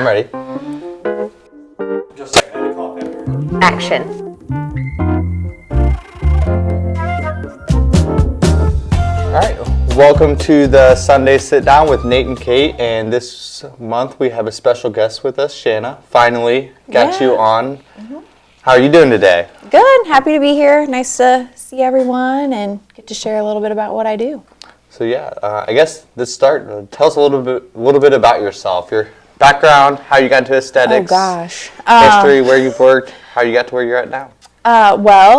I'm ready. Just a second, I had to cough after. Action. All right, welcome to the Sunday Sit Down with Nate and Kate, and this month we have a special guest with us, Shanna. Finally got you on. How are you doing today? Good. Happy to be here. Nice to see everyone and get to share a little bit about what I do. So I guess let's start. Tell us a little bit about yourself, your background, how you got into aesthetics. Oh gosh. History, where you've worked, how you got to where you're at now.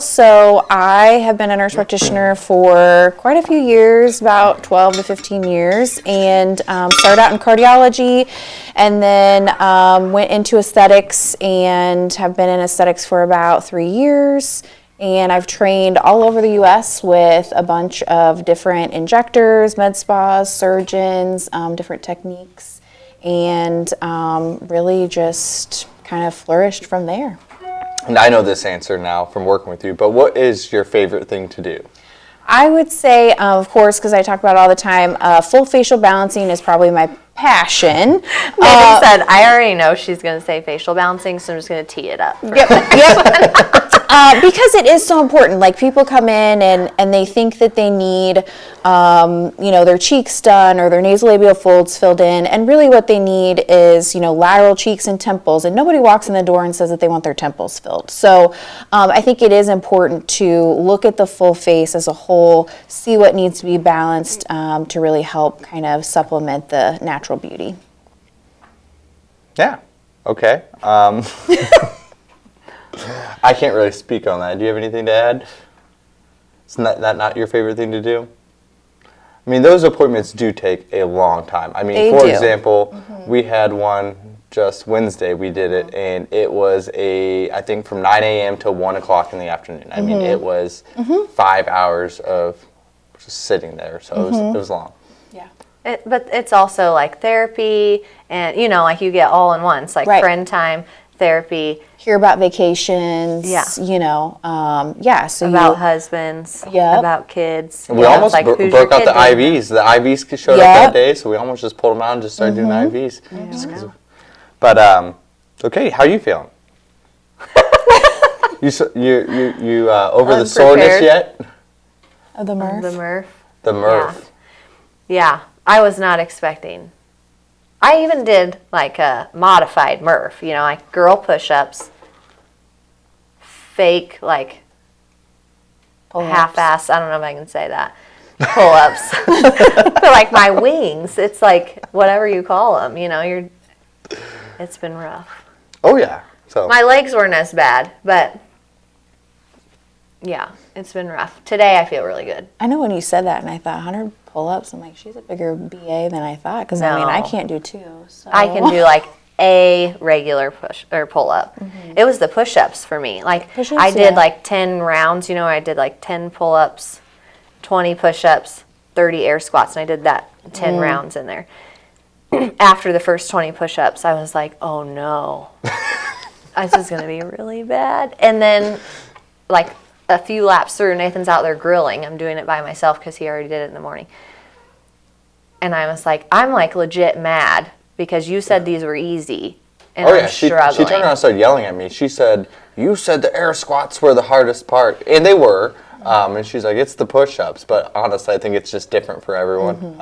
So I have been a nurse practitioner for quite a few years, about 12 to 15 years, and started out in cardiology and then went into aesthetics and have been in aesthetics for about 3 years. And I've trained all over the U.S. with a bunch of different injectors, med spas, surgeons, different techniques, and really just kind of flourished from there. And I know this answer now from working with you, but what is your favorite thing to do? I would say, of course, because I talk about it all the time, full facial balancing is probably my passion. Megan said, I already know she's going to say facial balancing, so I'm just going to tee it up. Yep. Because it is so important. Like, people come in and they think that they need, their cheeks done or their nasolabial folds filled in, and really what they need is, lateral cheeks and temples, and nobody walks in the door and says that they want their temples filled. So I think it is important to look at the full face as a whole, see what needs to be balanced to really help kind of supplement the natural beauty. Yeah. Okay. I can't really speak on that. Do you have anything to add? Is that not your favorite thing to do? I mean, those appointments do take a long time. I mean, for example, we had one just Wednesday. We did it, and it was I think from 9 a.m. till 1 o'clock in the afternoon. I mean, it was 5 hours of just sitting there, so it was long. Yeah. But it's also like therapy, and like you get all in one. It's like friend time, therapy. Hear about vacations. Yeah. So about husbands. Yep. About kids. We almost broke out the IVs. The IVs showed up that day, so we almost just pulled them out and just started doing IVs. But okay, how are you feeling? you over the soreness yet? The MRF. The MRF. Yeah. I was not expecting. I even did like a modified MRF, like girl push-ups, fake like half-ass, I don't know if I can say that, pull-ups. For like my wings, it's like whatever you call them, it's been rough. Oh yeah. So my legs weren't as bad, but yeah, it's been rough. Today I feel really good. I know when you said that and I thought 100 pull-ups, I'm like, she's a bigger BA than I thought, because I can't do 2. So. I can do like a regular push or pull-up. It was the push-ups for me. Like push-ups, I did like 10 rounds, I did like 10 pull-ups, 20 push-ups, 30 air squats, and I did that 10 rounds in there. After the first 20 push-ups, I was like, oh no, this is going to be really bad. And then like a few laps through, Nathan's out there grilling. I'm doing it by myself because he already did it in the morning. And I was like, I'm like legit mad because you said these were easy, and I'm struggling. She turned around and started yelling at me. She said, you said the air squats were the hardest part. And they were. And she's like, it's the push-ups. But honestly, I think it's just different for everyone.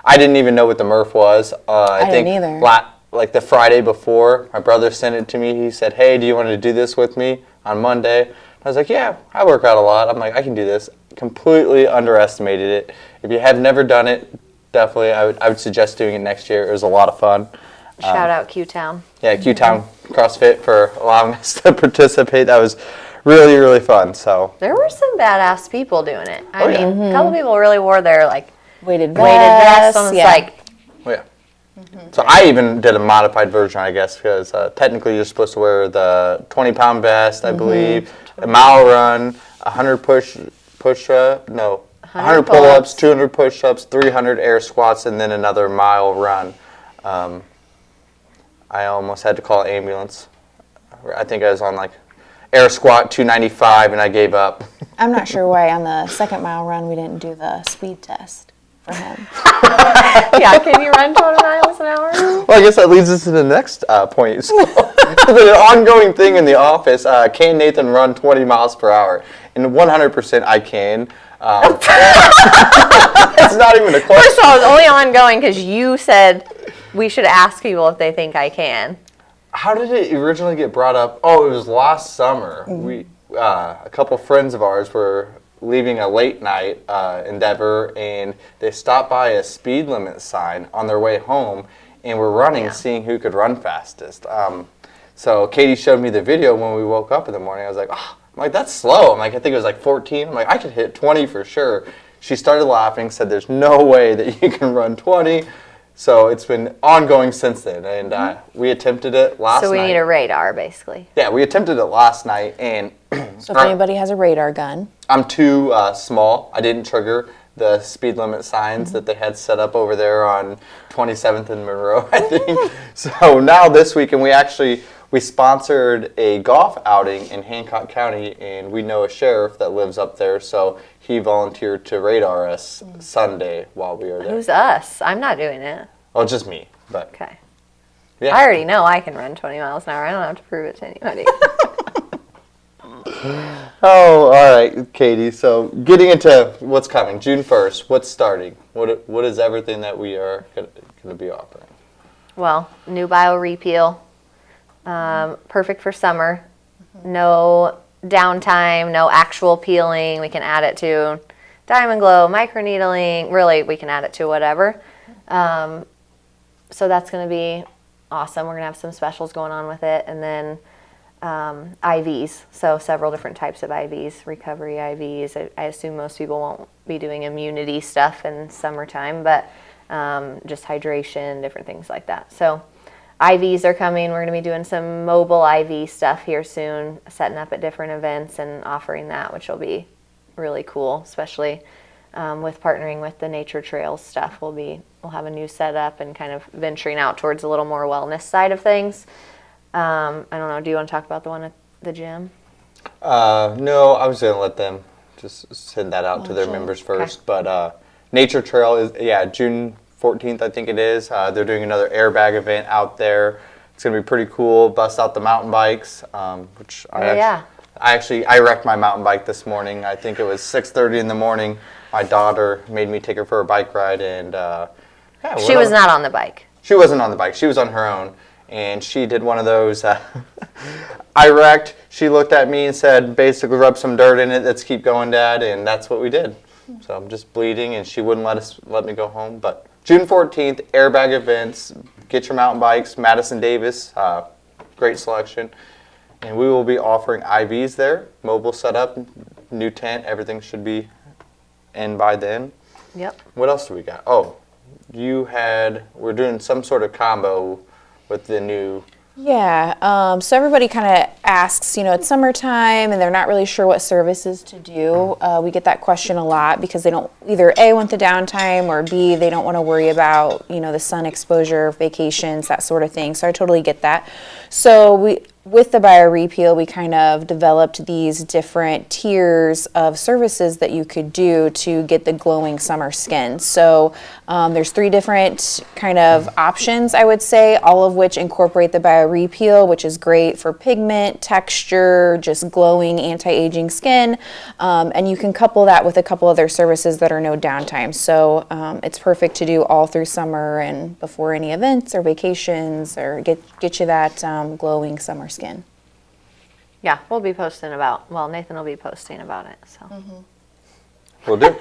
I didn't even know what the MRF was. I think didn't either. Like the Friday before, my brother sent it to me. He said, hey, do you want to do this with me on Monday? I was like, yeah, I work out a lot. I'm like, I can do this. Completely underestimated it. If you have never done it, definitely, I would suggest doing it next year. It was a lot of fun. Shout out Q-Town. Yeah, Q-Town CrossFit for allowing us to participate. That was really, really fun. So there were some badass people doing it. I mean, a couple people really wore their like weighted vests. One was like, oh yeah. So I even did a modified version, I guess, because technically you're supposed to wear the 20-pound vest, I believe, a mile run, 100 100 pull-ups, 200 push-ups, 300 air squats, and then another mile run. I almost had to call an ambulance. I think I was on like air squat 295 and I gave up. I'm not sure why on the second mile run we didn't do the speed test. for him. Yeah, can you run 20 miles an hour? Well, I guess that leads us to the next point. So, the ongoing thing in the office, can Nathan run 20 miles per hour? And 100% I can. It's not even a question. First of all, it's only ongoing because you said we should ask people if they think I can. How did it originally get brought up? Oh, it was last summer. We a couple friends of ours were leaving a late night endeavor, and they stopped by a speed limit sign on their way home, and were running, seeing who could run fastest. So Katie showed me the video when we woke up in the morning. I was like, oh, I'm like, that's slow. I'm like, I think it was like 14. I'm like, I could hit 20 for sure. She started laughing, said there's no way that you can run 20. So it's been ongoing since then, and we attempted it last night. So we need a radar, basically. Yeah, we attempted it last night, and So if anybody has a radar gun. I'm too small. I didn't trigger the speed limit signs that they had set up over there on 27th and Monroe, I think. So now this weekend we sponsored a golf outing in Hancock County, and we know a sheriff that lives up there, so he volunteered to radar us Sunday while we were there. Who's us? I'm not doing it. Oh, just me. But Okay. yeah. I already know I can run 20 miles an hour. I don't have to prove it to anybody. Oh, all right, Katie. So getting into what's coming, June 1st, what's starting? What is everything that we are going to be offering? Well, new bio repeal. Perfect for summer. No downtime, no actual peeling. We can add it to diamond glow, microneedling. Really, we can add it to whatever. So that's going to be awesome. We're going to have some specials going on with it. And then IVs, so several different types of IVs, recovery IVs. I assume most people won't be doing immunity stuff in summertime, but just hydration, different things like that. So IVs are coming. We're going to be doing some mobile IV stuff here soon, setting up at different events and offering that, which will be really cool, especially with partnering with the Nature Trails stuff. We'll have a new setup and kind of venturing out towards a little more wellness side of things. I don't know. Do you want to talk about the one at the gym? No, I was going to let them just send that out to their members first. Okay. But Nature Trail is, June 14th, I think it is. They're doing another airbag event out there. It's going to be pretty cool. Bust out the mountain bikes, which I wrecked my mountain bike this morning. I think it was 6:30 in the morning. My daughter made me take her for a bike ride, and she was not on the bike. She wasn't on the bike. She was on her own. And she did one of those, I wrecked, she looked at me and said, basically rub some dirt in it, let's keep going, Dad, and that's what we did. So I'm just bleeding, and she wouldn't let me go home. But June 14th, airbag events, get your mountain bikes, Madison Davis, great selection. And we will be offering IVs there, mobile setup, new tent, everything should be in by then. Yep. What else do we got? Oh, we're doing some sort of combo with the new... Yeah, so everybody kind of asks, it's summertime and they're not really sure what services to do. We get that question a lot because they don't either A, want the downtime, or B, they don't want to worry about, the sun exposure, vacations, that sort of thing. So I totally get that. So with the bio repeal, we kind of developed these different tiers of services that you could do to get the glowing summer skin. So there's 3 different kind of options, I would say, all of which incorporate the bio repeal, which is great for pigment, texture, just glowing, anti-aging skin. And you can couple that with a couple other services that are no downtime. So it's perfect to do all through summer and before any events or vacations, or get you that glowing summer skin. Yeah, we'll be posting Nathan will be posting about it. So. Will do.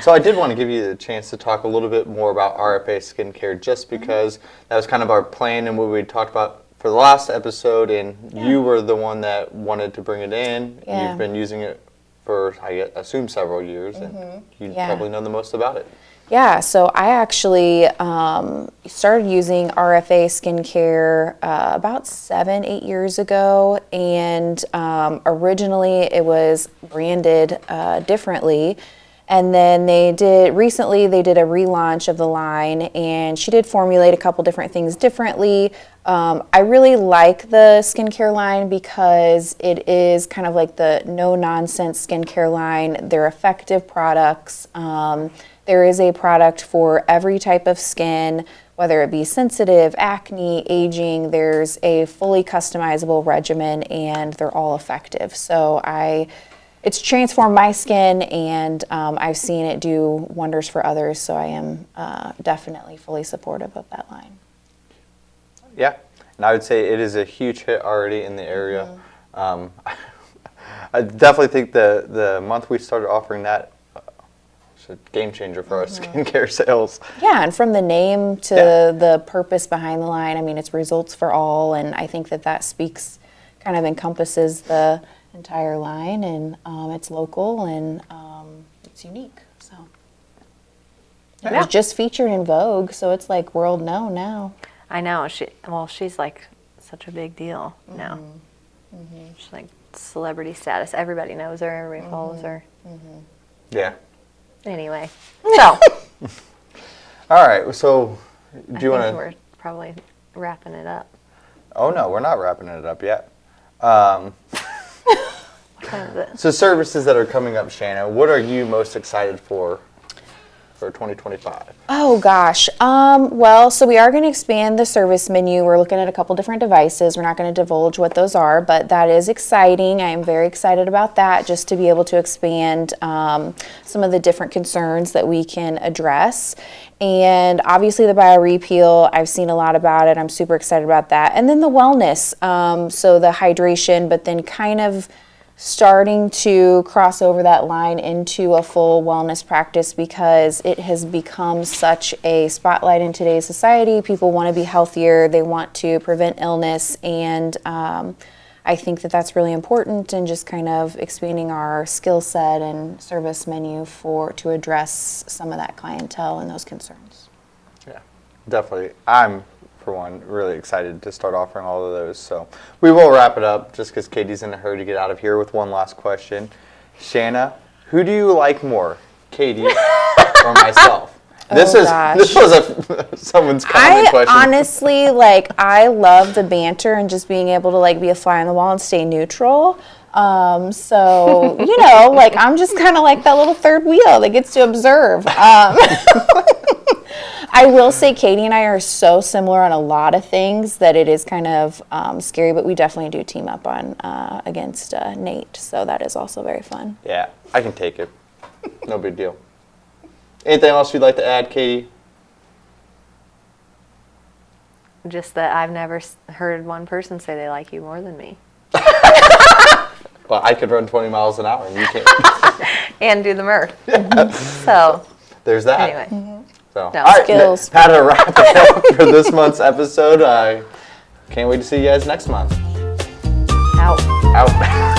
So I did want to give you the chance to talk a little bit more about RFA skincare, just because that was kind of our plan and what we talked about for the last episode, and you were the one that wanted to bring it in. Yeah. You've been using it for, I assume, several years, and you probably know the most about it. Yeah, so I actually started using RFA skincare about 7-8 years ago, and originally it was branded differently, And then they did a relaunch of the line, and she did formulate a couple different things differently. I really like the skincare line because it is kind of like the no-nonsense skincare line. They're effective products. There is a product for every type of skin, whether it be sensitive, acne, aging. There's a fully customizable regimen, and they're all effective. So it's transformed my skin, and I've seen it do wonders for others, so I am definitely fully supportive of that line. Yeah, and I would say it is a huge hit already in the area. I definitely think the month we started offering that was a game changer for our skincare sales. Yeah, and from the name to the purpose behind the line, I mean, it's results for all, and I think that speaks, kind of encompasses the entire line, and it's local, and it's unique. So it was just featured in Vogue, so it's like world known now. I know. She's like such a big deal now. She's like celebrity status. Everybody knows her. Everybody follows her. Yeah. Anyway, so. All right. So, do you want to? We're probably wrapping it up. Oh no, we're not wrapping it up yet. What time is it? So services that are coming up, Shanna, what are you most excited for 2025? Oh gosh. Well, so we are going to expand the service menu. We're looking at a couple different devices. We're not going to divulge what those are, but that is exciting. I am very excited about that, just to be able to expand some of the different concerns that we can address. And obviously the BioRepeal, I've seen a lot about it. I'm super excited about that. And then the wellness, so the hydration, but then kind of starting to cross over that line into a full wellness practice, because it has become such a spotlight in today's society. People want to be healthier, they want to prevent illness, and I think that that's really important, and just kind of expanding our skill set and service menu to address some of that clientele and those concerns. Yeah, definitely. I'm, for one, really excited to start offering all of those. So we will wrap it up, just because Katie's in a hurry to get out of here, with one last question. Shanna, who do you like more, Katie or myself? This was someone's common question. Honestly, I love the banter and just being able to be a fly on the wall and stay neutral. So, I'm just kind of like that little third wheel that gets to observe. I will say Katie and I are so similar on a lot of things that it is kind of scary, but we definitely do team up on against Nate, so that is also very fun. Yeah, I can take it. No big deal. Anything else you'd like to add, Katie? Just that I've never heard one person say they like you more than me. Well, I could run 20 miles an hour and you can't. And do the Murph. So. There's that. Anyway. So. No, All right, skills. How to wrap it up for this month's episode. I can't wait to see you guys next month. Out. Out.